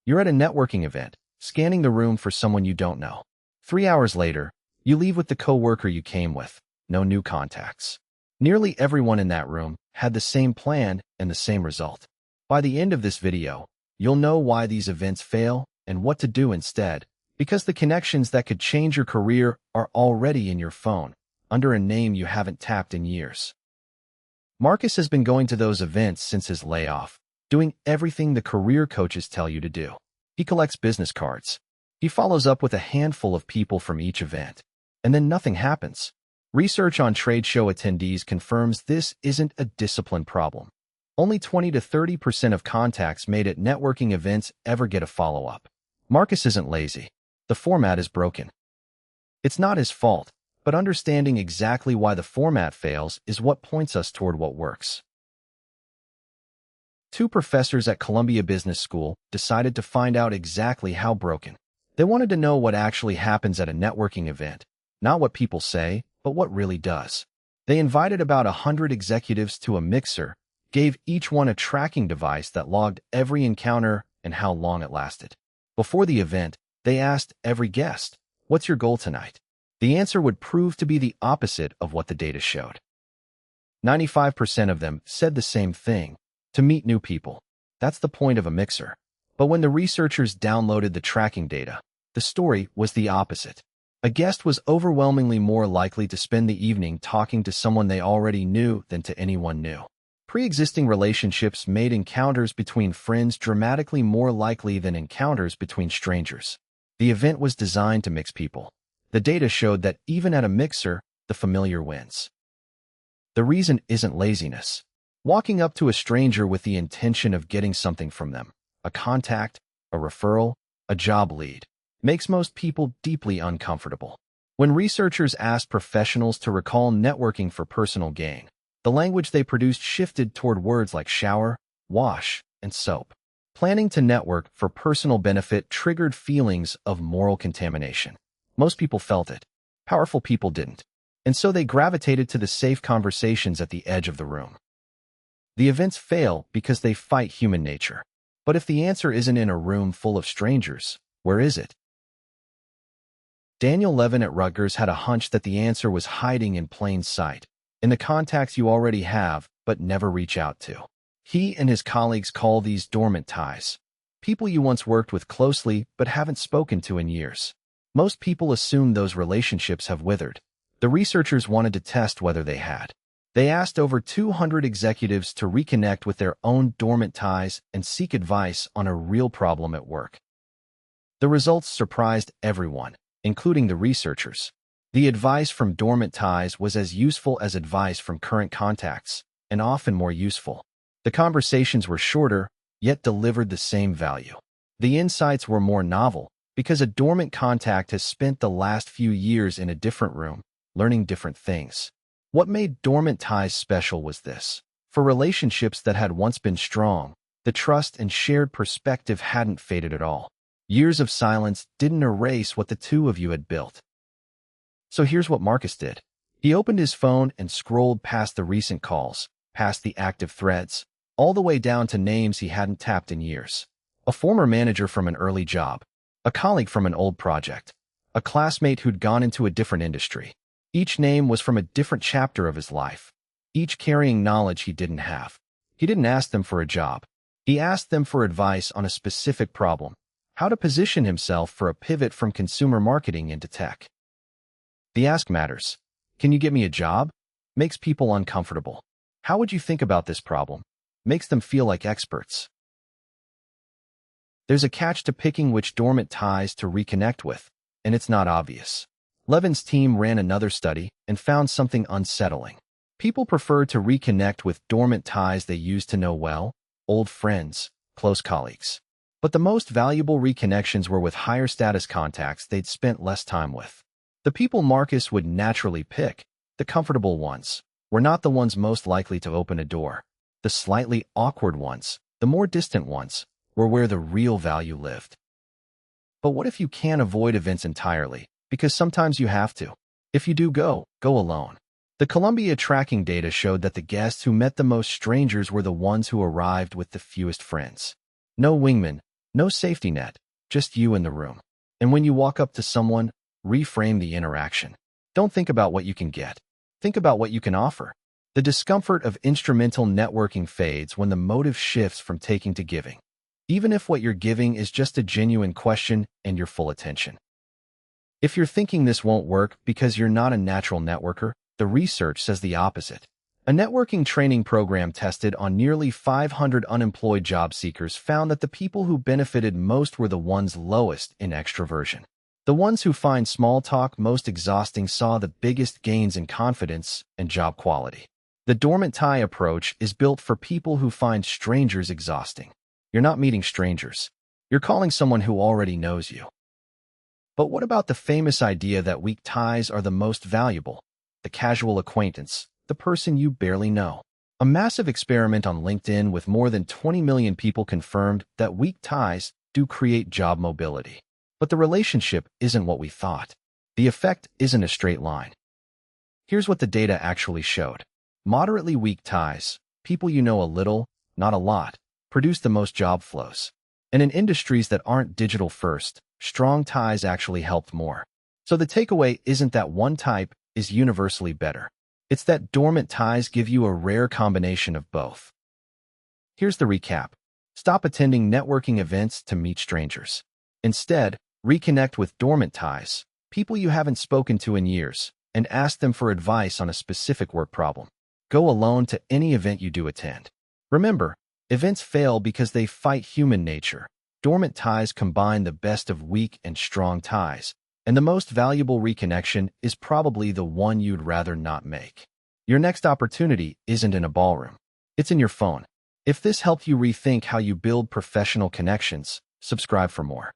You're at a networking event, scanning the room for someone you don't know. 3 hours later, you leave with the coworker you came with. No new contacts. Nearly everyone in that room had the same plan and the same result. By the end of this video, you'll know why these events fail and what to do instead, because the connections that could change your career are already in your phone, under a name you haven't tapped in years. Marcus has been going to those events since his layoff, doing everything the career coaches tell you to do. He collects business cards. He follows up with a handful of people from each event, and then nothing happens. Research on trade show attendees confirms this isn't a discipline problem. Only 20 to 30% of contacts made at networking events ever get a follow-up. Marcus isn't lazy. The format is broken. It's not his fault, but understanding exactly why the format fails is what points us toward what works. Two professors at Columbia Business School decided to find out exactly how broken. They wanted to know what actually happens at a networking event, not what people say, but what really does. They invited about 100 executives to a mixer, gave each one a tracking device that logged every encounter and how long it lasted. Before the event, they asked every guest, "What's your goal tonight?" The answer would prove to be the opposite of what the data showed. 95% of them said the same thing: to meet new people. That's the point of a mixer. But when the researchers downloaded the tracking data, the story was the opposite. A guest was overwhelmingly more likely to spend the evening talking to someone they already knew than to anyone new. Pre-existing relationships made encounters between friends dramatically more likely than encounters between strangers. The event was designed to mix people. The data showed that even at a mixer, the familiar wins. The reason isn't laziness. Walking up to a stranger with the intention of getting something from them, a contact, a referral, a job lead, makes most people deeply uncomfortable. When researchers asked professionals to recall networking for personal gain, the language they produced shifted toward words like shower, wash, and soap. Planning to network for personal benefit triggered feelings of moral contamination. Most people felt it. Powerful people didn't. And so they gravitated to the safe conversations at the edge of the room. The events fail because they fight human nature. But if the answer isn't in a room full of strangers, where is it? Daniel Levin at Rutgers had a hunch that the answer was hiding in plain sight, in the contacts you already have but never reach out to. He and his colleagues call these dormant ties, people you once worked with closely but haven't spoken to in years. Most people assume those relationships have withered. The researchers wanted to test whether they had. They asked over 200 executives to reconnect with their own dormant ties and seek advice on a real problem at work. The results surprised everyone, including the researchers. The advice from dormant ties was as useful as advice from current contacts, and often more useful. The conversations were shorter, yet delivered the same value. The insights were more novel, because a dormant contact has spent the last few years in a different room, learning different things. What made dormant ties special was this. For relationships that had once been strong, the trust and shared perspective hadn't faded at all. Years of silence didn't erase what the two of you had built. So here's what Marcus did. He opened his phone and scrolled past the recent calls, past the active threads, all the way down to names he hadn't tapped in years. A former manager from an early job, a colleague from an old project, a classmate who'd gone into a different industry. Each name was from a different chapter of his life, each carrying knowledge he didn't have. He didn't ask them for a job. He asked them for advice on a specific problem, how to position himself for a pivot from consumer marketing into tech. The ask matters. Can you get me a job? Makes people uncomfortable. How would you think about this problem? Makes them feel like experts. There's a catch to picking which dormant ties to reconnect with, and it's not obvious. Levin's team ran another study and found something unsettling. People prefer to reconnect with dormant ties they used to know well, old friends, close colleagues. But the most valuable reconnections were with higher status contacts they'd spent less time with. The people Marcus would naturally pick, the comfortable ones, were not the ones most likely to open a door. The slightly awkward ones, the more distant ones, were where the real value lived. But what if you can't avoid events entirely? Because sometimes you have to. If you do go alone. The Columbia tracking data showed that the guests who met the most strangers were the ones who arrived with the fewest friends. No wingman, No safety net, just you in the room. And when you walk up to someone, reframe the interaction. Don't think about what you can get. Think about what you can offer. The discomfort of instrumental networking fades when the motive shifts from taking to giving, even if what you're giving is just a genuine question and your full attention. If you're thinking this won't work because you're not a natural networker, the research says the opposite. A networking training program tested on nearly 500 unemployed job seekers found that the people who benefited most were the ones lowest in extroversion. The ones who find small talk most exhausting saw the biggest gains in confidence and job quality. The dormant tie approach is built for people who find strangers exhausting. You're not meeting strangers. You're calling someone who already knows you. But what about the famous idea that weak ties are the most valuable? The casual acquaintance, the person you barely know. A massive experiment on LinkedIn with more than 20 million people confirmed that weak ties do create job mobility. But the relationship isn't what we thought. The effect isn't a straight line. Here's what the data actually showed. Moderately weak ties, people you know a little, not a lot, produce the most job flows. And in industries that aren't digital first, strong ties actually helped more. So the takeaway isn't that one type is universally better. It's that dormant ties give you a rare combination of both. Here's the recap. Stop attending networking events to meet strangers. Instead, reconnect with dormant ties, people you haven't spoken to in years, and ask them for advice on a specific work problem. Go alone to any event you do attend. Remember, events fail because they fight human nature. Dormant ties combine the best of weak and strong ties, and the most valuable reconnection is probably the one you'd rather not make. Your next opportunity isn't in a ballroom. It's in your phone. If this helped you rethink how you build professional connections, subscribe for more.